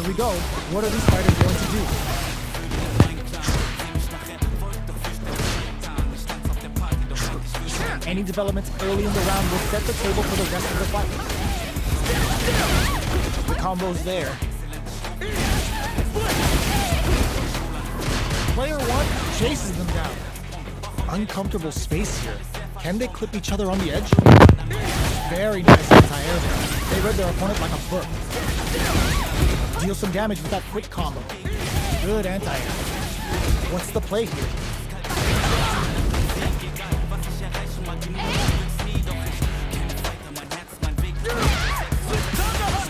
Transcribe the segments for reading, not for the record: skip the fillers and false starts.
we go. What are these fighters going to do? Any developments early in the round will set the table for the rest of the fight. The combo's there. Player 1 chases them down. Uncomfortable space here. Can they clip each other on the edge? Very nice anti-air there. They read their opponent like a book. Deal some damage with that quick combo. Good anti-air. What's the play here?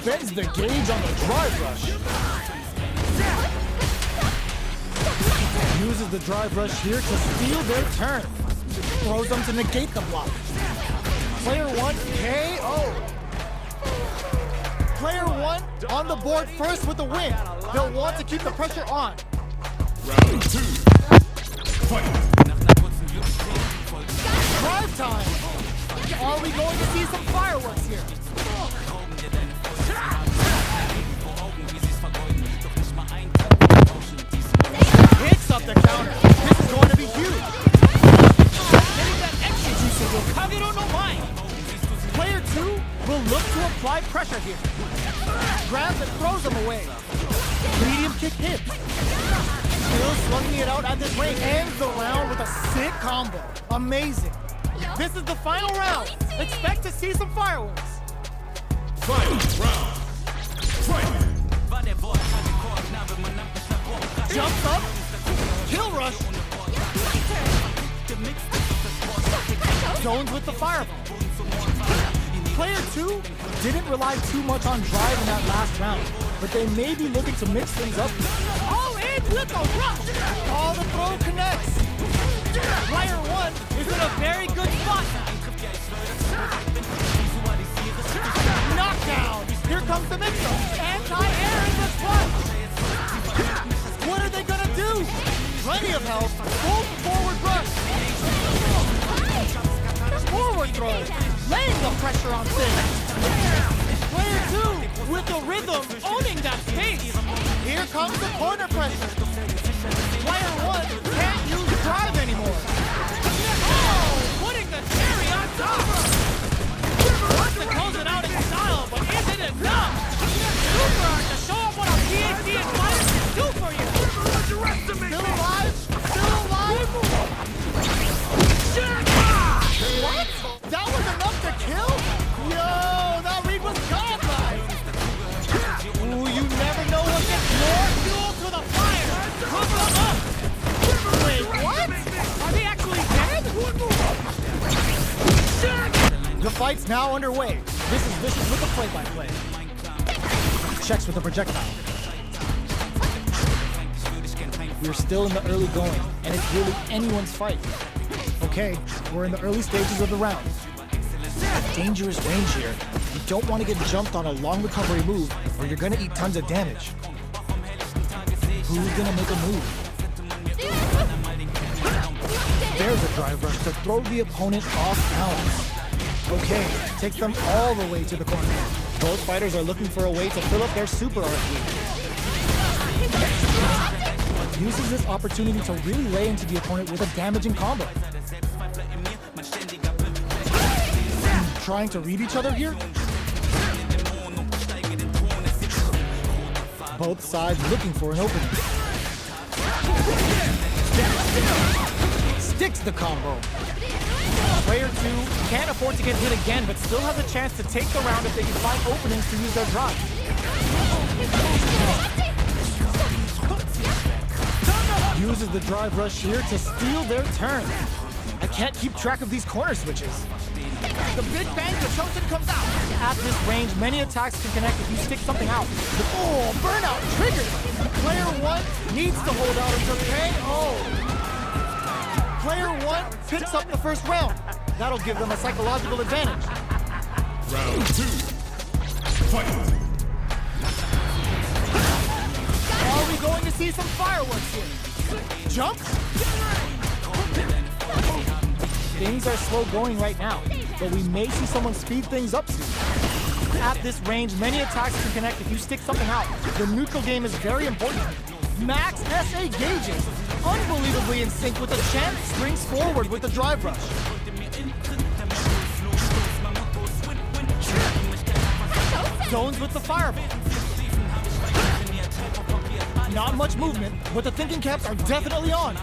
Spends the gauge on the drive rush. Uses the drive rush here to steal their turn. Throws them to negate the block. Player 1 KO. Player 1 on the board first with the win. They'll want to keep the pressure on. Round 2. Fight. Drive time. Are we going to see some fireworks here? Hits up the counter. This is going to be huge. Getting that extra juice will Kagero no Mai. Player 2 will look to apply pressure here. Grabs and throws him away. Medium kick hit. Still slugging it out at this range. Ends the round with a sick combo. Amazing. This is the final round. Expect to see some fireworks. Final round. Fight. Jumps up. Kill rush. Zones with the fireball. Player 2 didn't rely too much on drive in that last round, but they may be looking to mix things up. All in with the rush. All the throw connects. Player 1 is in a very good spot. Knockdown. Here comes the mix-up. Anti-air in the front. What are they gonna do? Plenty of help. Full forward rush. Forward throw. Laying the pressure on things. Player 2 with the rhythm, owning that space. Here comes the corner pressure. Player 1 can't use drive anymore. Oh, putting the cherry on top. Wants to close it out in style, but is it enough? Super hard to show up what a PhD in fire can do for you. Still alive? Still alive? What? That was enough to kill? Yo, that read was godlike. Ooh, you never know what gets more fuel to the fire. Cook them up. Wait, what? Are they actually dead? The fight's now underway. This is Vicious with the play-by-play. Checks with the projectile. We're still in the early going, and it's really anyone's fight. Okay, we're in the early stages of the round. A dangerous range here. You don't want to get jumped on a long recovery move, or you're gonna eat tons of damage. Who's gonna make a move? There's a drive rush to throw the opponent off balance. Okay, takes them all the way to the corner. Both fighters are looking for a way to fill up their super RP. Uses this opportunity to really lay into the opponent with a damaging combo. Trying to read each other here? Both sides looking for an opening. Sticks the combo. Player 2 can't afford to get hit again, but still has a chance to take the round if they can find openings to use their drive. Uses the drive rush here to steal their turn. I can't keep track of these corner switches. The big bang to Chosen comes out. At this range, many attacks can connect if you stick something out. Oh, burnout triggered. Player 1 needs to hold out until KO. Player 1 picks up the first round. That'll give them a psychological advantage. Round 2. Fight. Are we going to see some fireworks here? Jump? Things are slow going right now, but we may see someone speed things up soon. at this range, many attacks can connect if you stick something out. The neutral game is very important. Max SA gauges, unbelievably in sync with the chance, springs forward with the drive rush. Zones with the fireball. Not much movement, but the thinking caps are definitely on.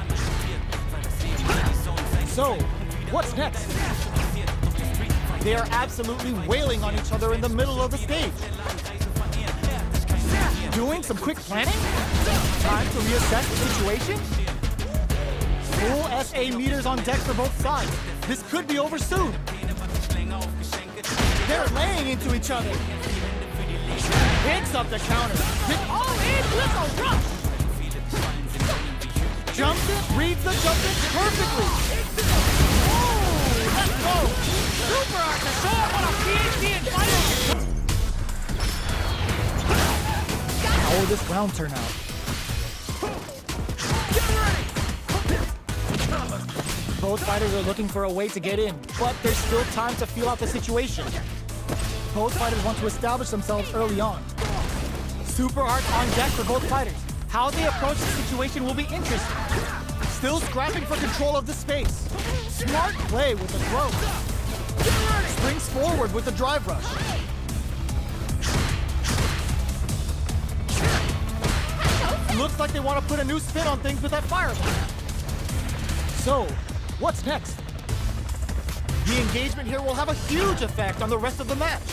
So, what's next? They are absolutely wailing on each other in the middle of the stage. Doing some quick planning? Time to reassess the situation? Full SA meters on deck for both sides. This could be over soon. They're laying into each other. Picks up the counter. All in with a rush. Jumps it, reads the jump it perfectly. Oh, let's go. Super Art to show up on a PhD in finals. How will this round turn out? Both fighters are looking for a way to get in, but there's still time to feel out the situation. Both fighters want to establish themselves early on. Super Art on deck for both fighters. How they approach the situation will be interesting. Still scrapping for control of the space. Smart play with the throw. Springs forward with the drive rush. Looks like they want to put a new spin on things with that fireball. So, what's next? The engagement here will have a huge effect on the rest of the match.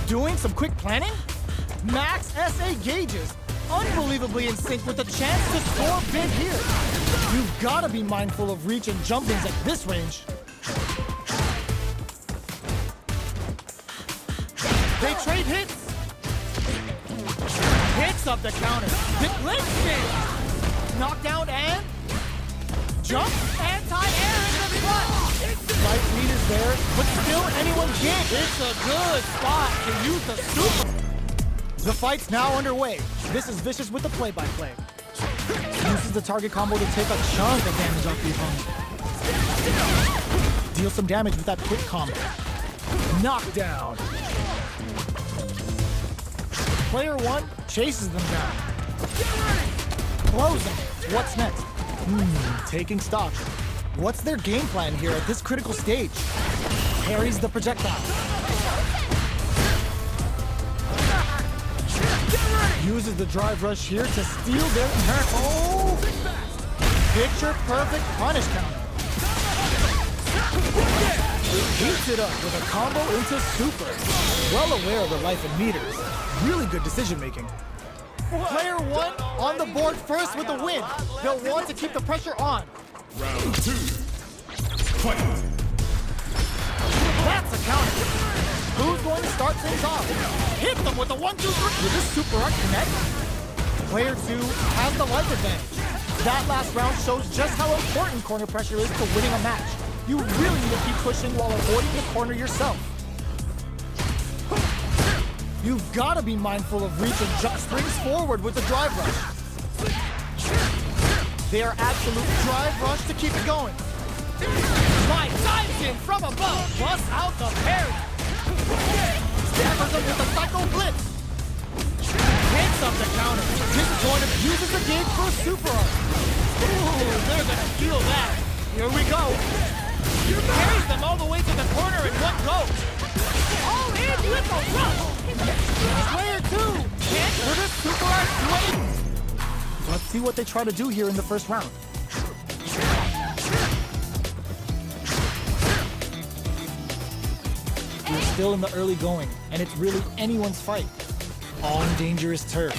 Doing some quick planning? Max SA gauges, unbelievably in sync with the chance to score big here. You've got to be mindful of reach and jumpings at this range. They trade hits. Hits up the counter. Deflection. Knockdown and jump. Anti-air in the front. Light lead is there, but still anyone's game. It's a good spot to use the super. The fight's now underway. This is Vicious with the play-by-play. Uses the target combo to take a chunk of damage off the opponent. Deal some damage with that quick combo. Knockdown. Player one chases them down. Closing. What's next? Taking stock. What's their game plan here at this critical stage? Parries the projectile. Uses the drive rush here to steal their turn. Oh! Picture perfect punish counter. Heats it up with a combo into super. Well aware of the life and meters. Really good decision making. Player one on the board first with the win. They'll want to keep the pressure on. Round two. Fight. That's a counter. Who's going to start things off? Hit them with the 1-2-3. Will this super art connect? Player two has the life advantage. That last round shows just how important corner pressure is to winning a match. You really need to keep pushing while avoiding the corner yourself. You've got to be mindful of reach and jump. Springs forward with the drive rush. They are absolute drive rush to keep it going. Slide dives in from above. Busts out the parry. Staggers them with the psycho blitz. Hits up the counter. Disappointed uses the gauge for a super art. Ooh, they're gonna feel that. Here we go. Carries them all the way to the corner in one go. All in with the rush. Player two can't put a super art away. Let's see what they try to do here in the first round. We're still in the early going, and it's really anyone's fight. On dangerous turf.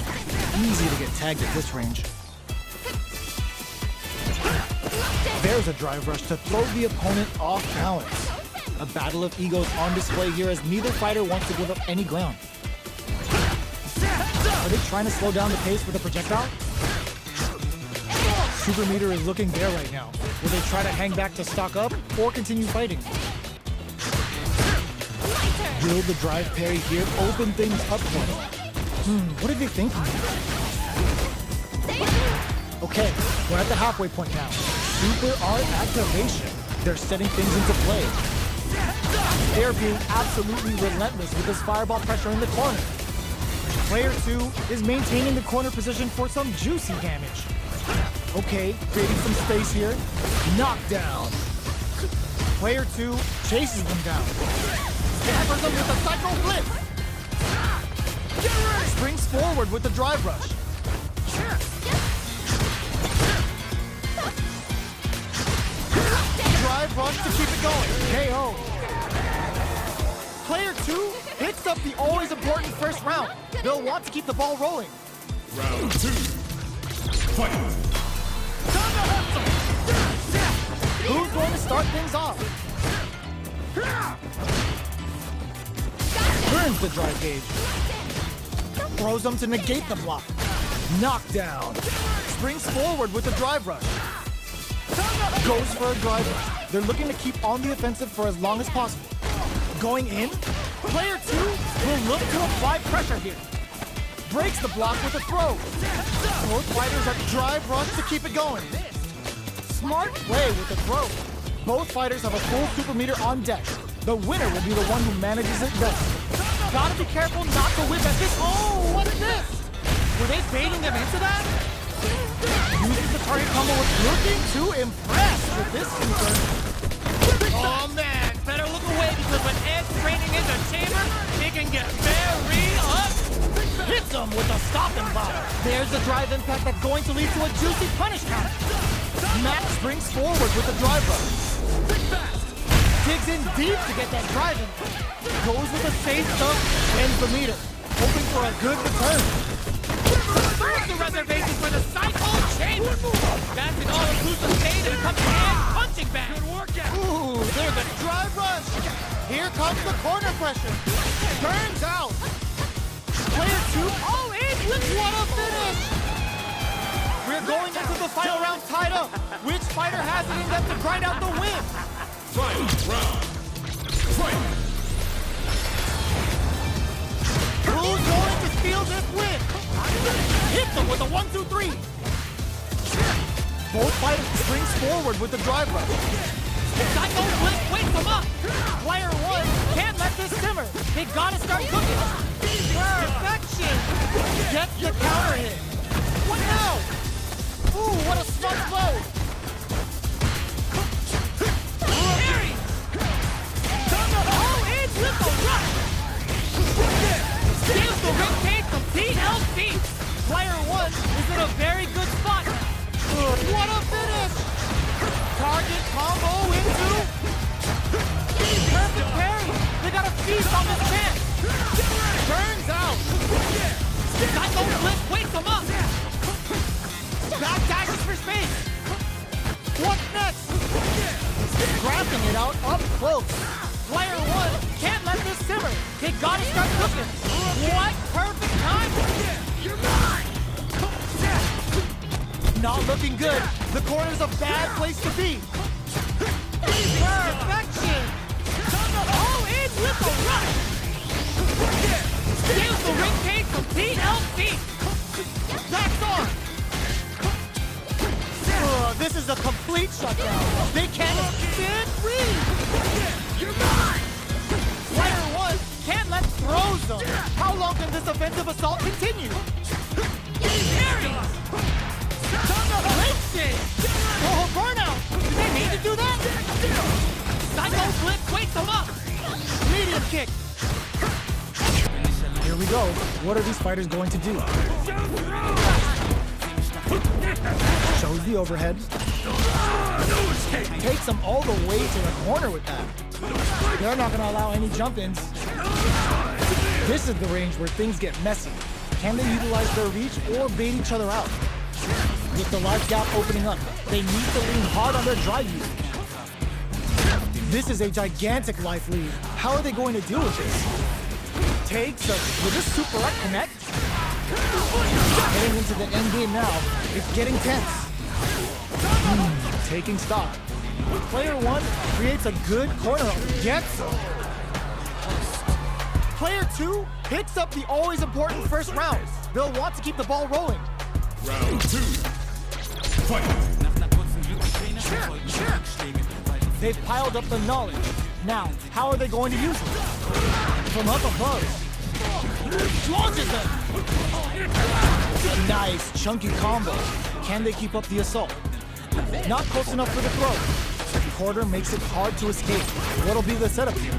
Easy to get tagged at this range. There's a drive rush to throw the opponent off balance. A battle of egos on display here as neither fighter wants to give up any ground. Are they trying to slow down the pace with a projectile? Super meter is looking bare right now. Will they try to hang back to stock up or continue fighting? Will the drive parry here open things up for them? What are they thinking? Okay, we're at the halfway point now. Super art activation. They're setting things into play. They are being absolutely relentless with this fireball pressure in the corner. Player 2 is maintaining the corner position for some juicy damage. Okay, creating some space here. Knockdown. Player 2 chases them down. Gathers them with a psycho flip. Springs forward with the drive rush. Drive rush to keep it going. KO. Player 2 picks up the always important first round. They'll want to keep the ball rolling. Round 2. Fight. Who's going to start things off? Turns the drive gauge. Throws them to negate the block. Knockdown. Springs forward with the drive rush. Goes for a drive rush. They're looking to keep on the offensive for as long as possible. Going in, player 2 will look to apply pressure here. Breaks the block with a throw. Both fighters are drive rush to keep it going. Smart play with the throw. Both fighters have a full super meter on deck. The winner will be the one who manages it best. Gotta be careful not to whip at this. Oh, what is this? Were they baiting them into that? Uses the target combo with looking to impress with this super. Oh man, better look away because when Ed's training in the chamber, it can get very ugly. Hits him with a stopping block. There's the drive impact that's going to lead to a juicy punish counter. Max springs forward with the drive rush. Digs in deep to get that drive in. Goes with a safe stuff, ends the meter. Hoping for a good return. First the reservation for the Psycho Chamber. That's an all-inclusive stage and it comes to Ed's punching bag. Good workout. Ooh, there's a drive rush. Here comes the corner pressure. Turns out. Player 2 all in with what a finish. We're going into the final round tied up. Which fighter has it in them to grind out the win? Final round. Fight. Who's going to steal this win? Hit them with a 1-2-3. Both fighters springs forward with the drive rush. Psycho Flip wakes them up. Player 1 can't let this simmer. They gotta start cooking. Perfection. Gets the counter hit. What now? Ooh, what a smart blow. Harry! Oh, in with the rush. Steals the ring cage from TLC. Player 1 is in a very good spot. What a finish. Target combo into. Perfect parry. They got a feast on this chance. Turns out. Psycho Flip wakes them up. Back dashes for space. What's next? Grabbing it out up close. Player 1 can't let this simmer. They gotta start cooking. What perfect time. You're mine. Not looking good. The corner's a bad place to be. Perfection. All in with the rush. Steals the ring cage from TLC. That's on. This is a complete shutdown. They can't stand free. You're mine. Player 1 can't let throws them. How long can this offensive assault continue? Harry! Oh, burnout! Did they need to do that? Psycho Flip wakes them up. Medium kick. Here we go. What are these fighters going to do? Shows the overhead. Takes them all the way to the corner with that. They're not going to allow any jump-ins. This is the range where things get messy. Can they utilize their reach or bait each other out? With the large gap opening up, they need to lean hard on their drive use. This is a gigantic life lead. How are they going to deal with this? Takes a... Will this super up connect? Heading into the end game now. It's getting tense. Taking stock. Player 1 creates a good corner. Gets him. Player 2 picks up the always important first round. They'll want to keep the ball rolling. Round 2. Fight. They've piled up the knowledge. Now, how are they going to use it? From up above. Launches it! Nice, chunky combo. Can they keep up the assault? Not close enough for the throw. Quarter makes it hard to escape. What'll be the setup here?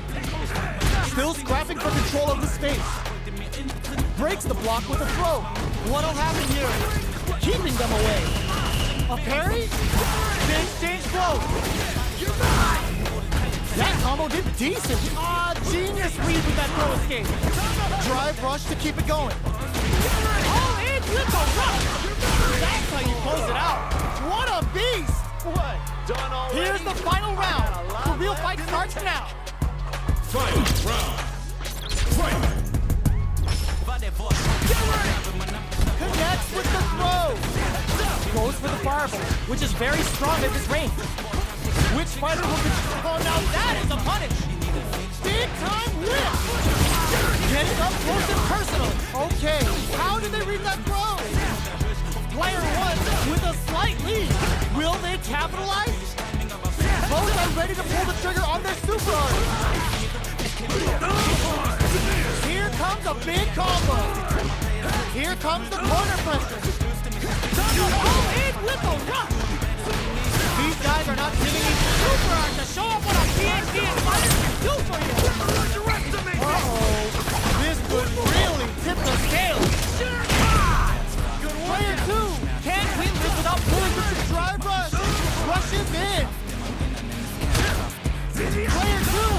Still scrapping for control of the space. Breaks the block with a throw. What'll happen here? Keeping them away. A parry? They exchange blows. That combo did decent. Genius read with that throw escape. Drive rush to keep it going. All in with the rush. That's how you close it out. What a beast. What? Done already? Here's the final round. The real fight starts now. Final round. Fight! Connects with the throw. Goes for the fireball, which is very strong at this range. Which fighter will be... Oh, now that is a punish. Big time whip. Getting up close and personal. Okay, how did they read that throw? Player one with a slight lead. Will they capitalize? Both are ready to pull the trigger on their super art. Here comes a big combo. Here comes the corner pressure. All in with a rush. These guys are not giving each super art to show up what a PhD fighter can do for you. Uh-oh. This could really tip the scale. Player two can't win this without pulling with the drive rush. Rushes in. Player two.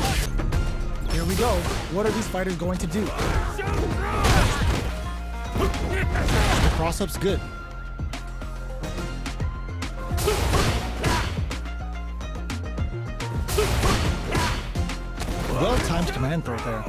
Here we go. What are these fighters going to do? The cross-up's good. Well-timed command throw there.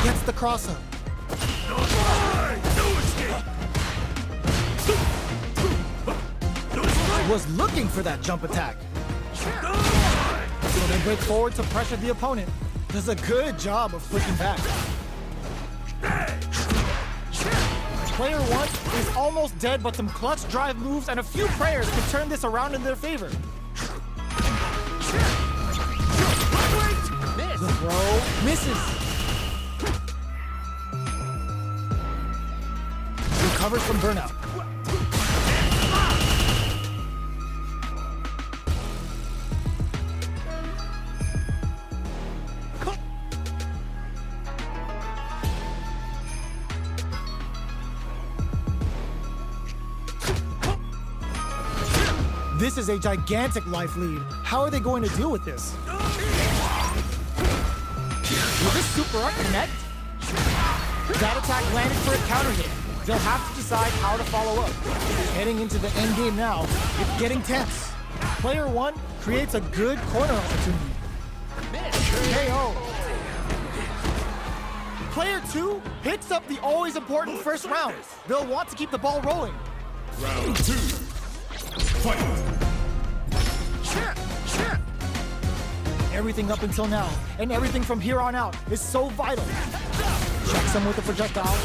Gets the cross-up. Was looking for that jump attack. So they break forward to pressure the opponent. Does a good job of pushing back. Player one is almost dead, but some clutch drive moves and a few prayers can turn this around in their favor. The throw misses. Recovers from burnout. This is a gigantic life lead. How are they going to deal with this? Will this super art connect? That attack landed for a counter hit. They'll have to decide how to follow up. Heading into the end game now, it's getting tense. Player one creates a good corner opportunity. KO. Player two picks up the always important first round. They'll want to keep the ball rolling. Round two. Fight! Everything up until now, and everything from here on out, is so vital. Checks him with a projectile.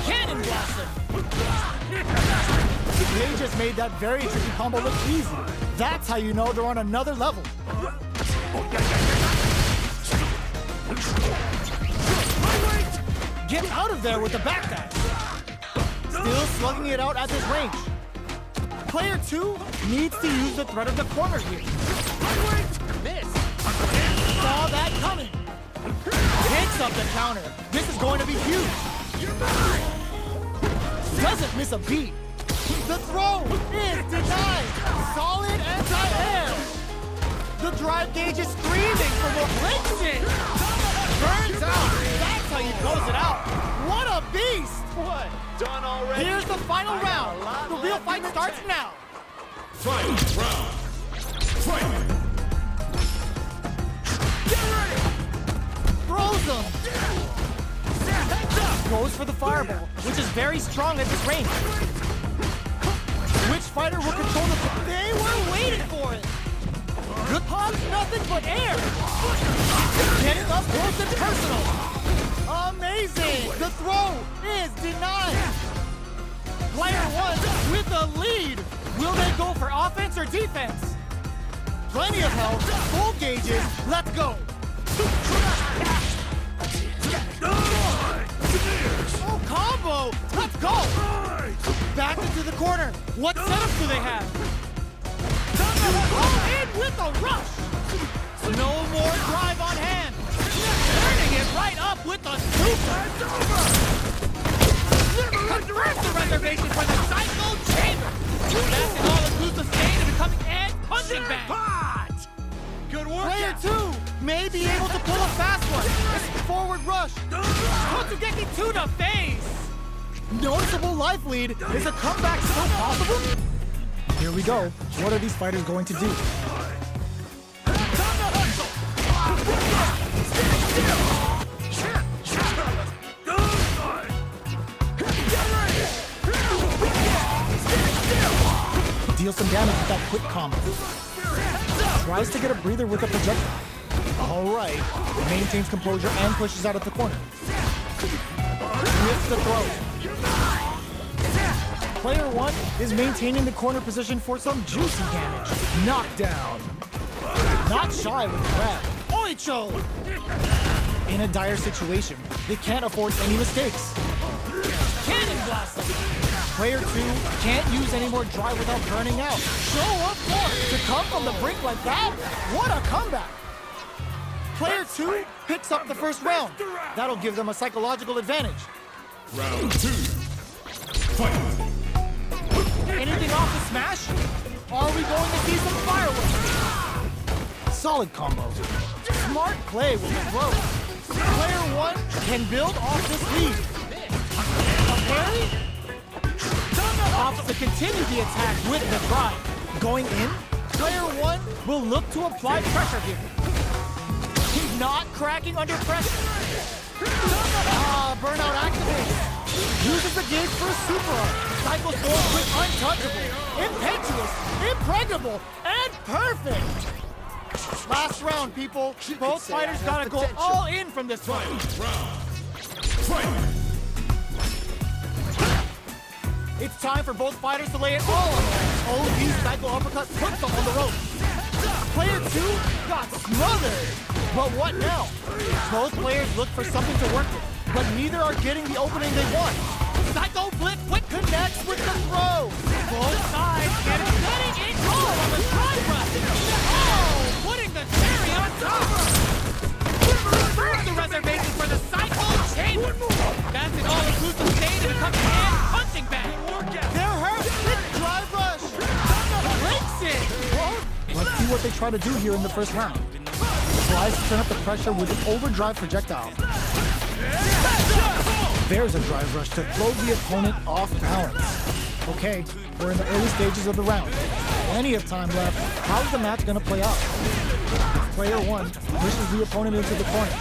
Cannon blast him! They just made that very tricky combo look easy. That's how you know they're on another level. Get out of there with the back dash. Still slugging it out at this range. Player two needs to use the threat of the corner here. Miss. Saw that coming. Picks up the counter. This is going to be huge. Doesn't miss a beat. The throw is denied. Solid anti-air. The drive gauge is screaming for more blitzing. Burns out. That's how you close it out. What a beast. What? Done already? Here's the final round. The real fight starts now. Final round. Fight! Throws him. Goes for the fireball, which is very strong at this range. Which fighter will control the... They were waiting for it. Good pumps, nothing but air. Getting up close and personal. Amazing. The throw is denied. Player one with the lead. Will they go for offense or defense? Plenty of health, full gauges, let's go. Oh, combo, let's go. Back into the corner. What setups do they have? Oh, in with a rush. No more drive on hand. Turning it right up with a super. Confirms the reservation for the Psycho Chamber. That's an all-inclusive state of becoming and punching bag. Good work. Player two may be able to pull a fast one. It's forward rush. Totsugeki to the face. Noticeable life lead. Is a comeback still possible? Here we go. What are these fighters going to do? Deal some damage with that quick combo. Tries to get a breather with a projectile. All right. Maintains composure and pushes out at the corner. Whips the throw. Player one is maintaining the corner position for some juicy damage. Knockdown. Not shy with the grab. Oicho. In a dire situation, they can't afford any mistakes. Cannon blast them. Player two can't use any more drive without burning out. Show up force to come from the brink like that. What a comeback. Player two picks up the first round. That'll give them a psychological advantage. Round two. Fight! Anything off the smash? Are we going to see some fireworks? Solid combo. Smart play with the throw. Player one can build off this lead. A parry? Opts to continue the attack with the drive. Going in, player one will look to apply pressure here. He's not cracking under pressure. Burnout activated. Uses the gauge for a super arc. Cycles forward with untouchable, impetuous, impregnable, and perfect. Last round, people. Both fighters gotta go all in from this fight. Round. Fight! It's time for both fighters to lay it all on the line. OD cycle uppercut puts them on the rope. Player two got smothered. But what now? Both players look for something to work with, but neither are getting the opening they want. Psycho Flip quick connects with the throw. Both sides getting it all on the drive rush. Oh, putting the cherry on top. First the reservation for the Psycho Chamber. That's an all-inclusive state of becoming and punching bag. They're hurt. It's drive rush. Links it. Let's see what they try to do here in the first round. Tries to turn up the pressure with an overdrive projectile. There's a drive rush to throw the opponent off balance. Okay, we're in the early stages of the round. Plenty of time left. How's the match gonna play out? Player one pushes the opponent into the corner.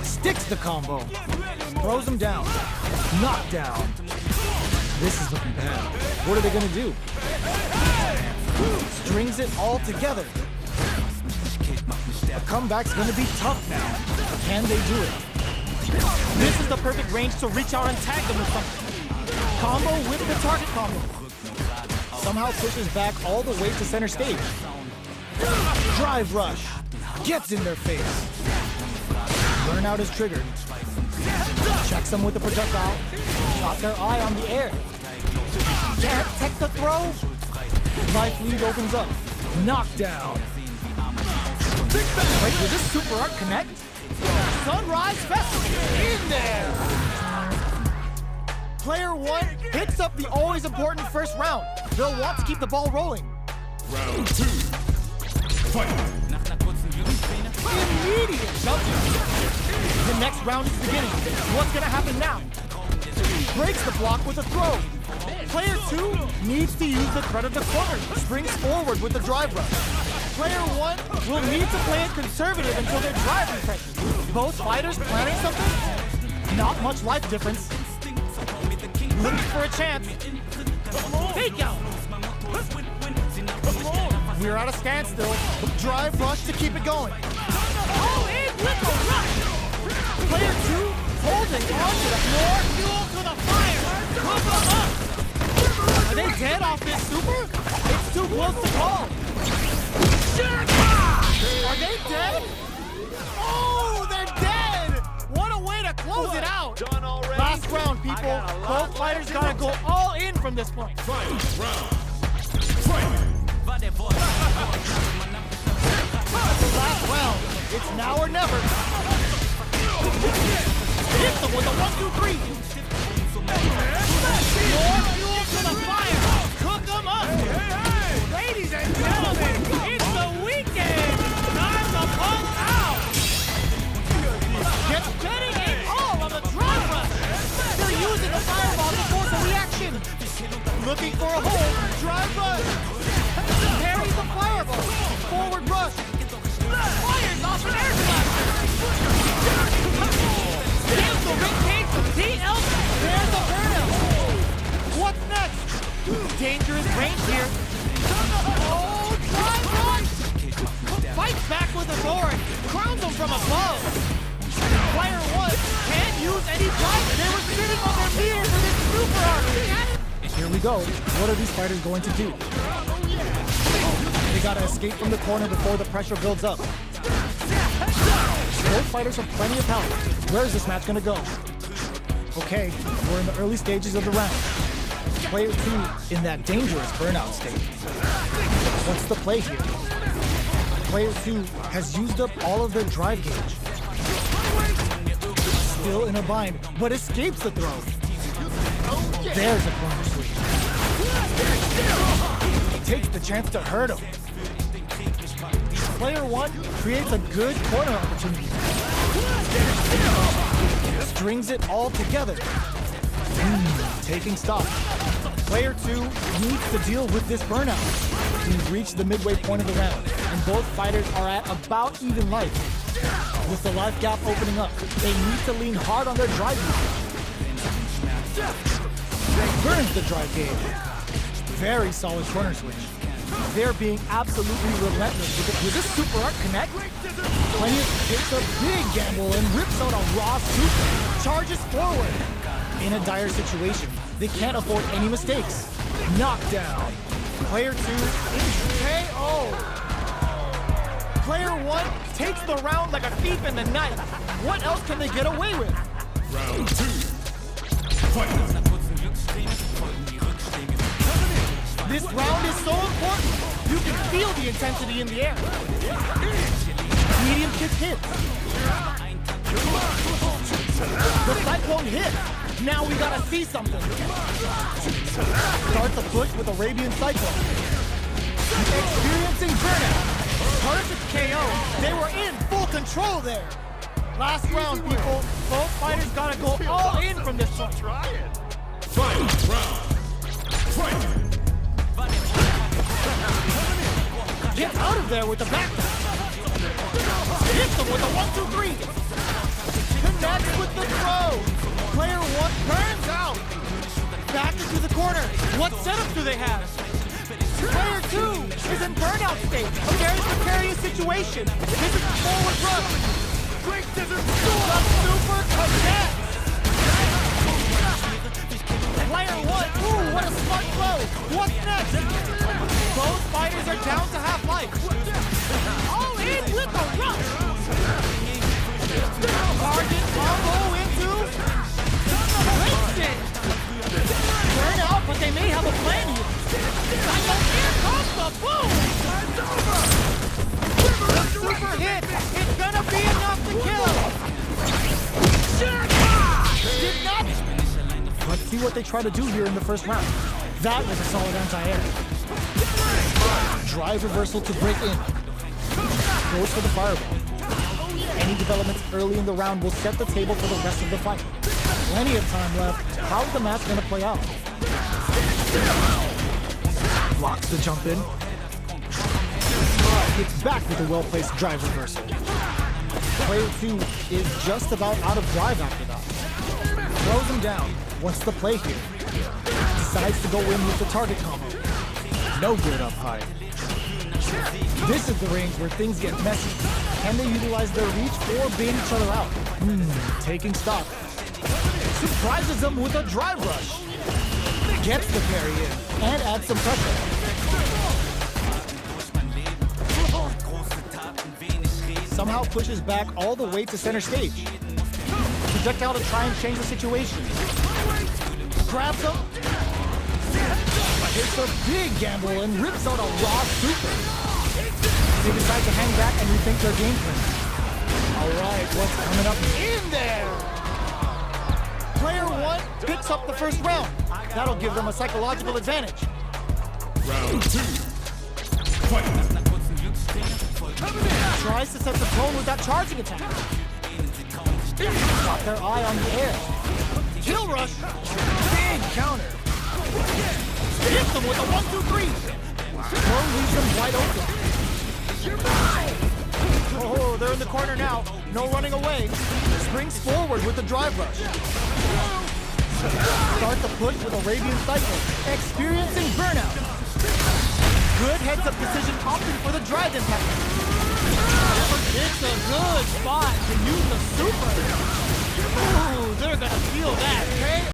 Sticks the combo. Throws him down. Knockdown. This is looking bad. What are they gonna do? Strings it all together. A comeback's gonna be tough now. Can they do it? This is the perfect range to reach out and tag them with something. Combo with the target combo. Somehow pushes back all the way to center stage. Drive rush. Gets in their face. Burnout is triggered. Checks them with the projectile. Got their eye on the air. Can't take the throw. Life lead opens up. Knockdown. Wait, will this super art connect? Sunrise Festival in there! Player one picks up the always important first round. They'll want to keep the ball rolling. Round two. Fight! Immediate jump. The next round is beginning. What's gonna happen now? Breaks the block with a throw. Player 2 needs to use the threat of the corner. Springs forward with the drive rush. Player 1 will need to play it conservative until they're driving pressure. Both fighters planning something? Not much life difference. Looking for a chance. Takeout! We're at a standstill. Drive rush to keep it going. All in with a rush! Player 2 holding onto the floor. Fuel to the fire! Cook them up! Are they dead off this super? It's too close to call. Are they dead? Oh, they're dead! What a way to close it out! Done already. Last round, people. Both fighters gotta go all in from this point. Final round! Fight! Last round. It's now or never. Hit them with a 1, 2, 3. More fuel to the fire. Cook them up. Ladies and gentlemen, it's the weekend. Time to pump out. Just getting it all on the drive rush. They're using the fireball to force a reaction. Looking for a hole. Drive rush. Parries the fireball. Forward rush. Fires off an air blaster. Gives the ring cage to TL. There's the burnout. What's next? Dangerous range here. Oh, drive rush. Fights back with authority. Crowns him from above. Player 1 can't use any drive. They were sitting on their meter for this super arc. Here we go. What are these fighters going to do? They gotta escape from the corner before the pressure builds up. Both fighters have plenty of power. Where is this match gonna go? Okay, we're in the early stages of the round. Player 2 in that dangerous burnout state. What's the play here? Player 2 has used up all of their drive gauge. Still in a bind, but escapes the throw. There's a corner sweep. He takes the chance to hurt him. Player 1 creates a good corner opportunity. Strings it all together. Taking stock. Player 2 needs to deal with this burnout. We've reached the midway point of the round, and both fighters are at about even life. With the life gap opening up, they need to lean hard on their drive usage. Burns the drive gauge. Very solid corner switch. They're being absolutely relentless with it. Will this super arc connect? Plenty takes a big gamble and rips out a raw super. Charges forward. In a dire situation, they can't afford any mistakes. Knockdown. Player 2 is KO. Player 1 takes the round like a thief in the night. What else can they get away with? Round 2! Fight! This round is so important. You can feel the intensity in the air. Medium kick hits. The cyclone hit. Now we gotta see something. Starts a push with Arabian Cyclone. Experiencing burnout. Perfect KO. They were in full control there. Last round, people. Both fighters gotta go all in from this one. Final round! Fight! Gets out of there with the back. Hits him with a 1, 2, 3. Connects with the throw. Player 1 burns out. Back into the corner. What setup do they have? Player 2 is in burnout state. A very precarious situation. This is a forward rush. Great scissors. The super connects. Player 1. Ooh, what a smart throw. What's next? Both fighters are down to half life. All in with the rush. Target combo into Winston. Burn out, but they may have a plan here. Here comes the boom. The super hit. It's gonna be enough to kill. Did not. Let's see what they try to do here in the first round. That was a solid anti-air. Drive reversal to break in. goes for the fireball. Any developments early in the round will set the table for the rest of the fight. Plenty of time left. How's the match going to play out? Blocks the jump in. Gets back with a well-placed drive reversal. Player 2 is just about out of drive after that. Throws him down. Wants to play here. Decides to go in with the target combo. No good up high. This is the range where things get messy. Can they utilize their reach or bait each other out? Taking stock. Surprises them with a drive rush. Gets the parry in and adds some pressure. Somehow pushes back all the way to center stage. Projectile to try and change the situation. Grabs him. Takes a big gamble and rips out a raw super. They decide to hang back and rethink their game plan. All right, what's coming up in there? Player 1 picks up the first round. That'll give them a psychological advantage. Round 2. Fight. Tries to set the tone with that charging attack. Got their eye on the air. Kill rush. Big counter. Hits them with a 1-2-3. Throw leaves them wide open. Oh, they're in the corner now. No running away. Springs forward with the drive rush. Start the push with Arabian Cycle. Experiencing burnout. Good heads-up decision opting for the drive impact. It's a good spot to use the super. Ooh, they're gonna feel that.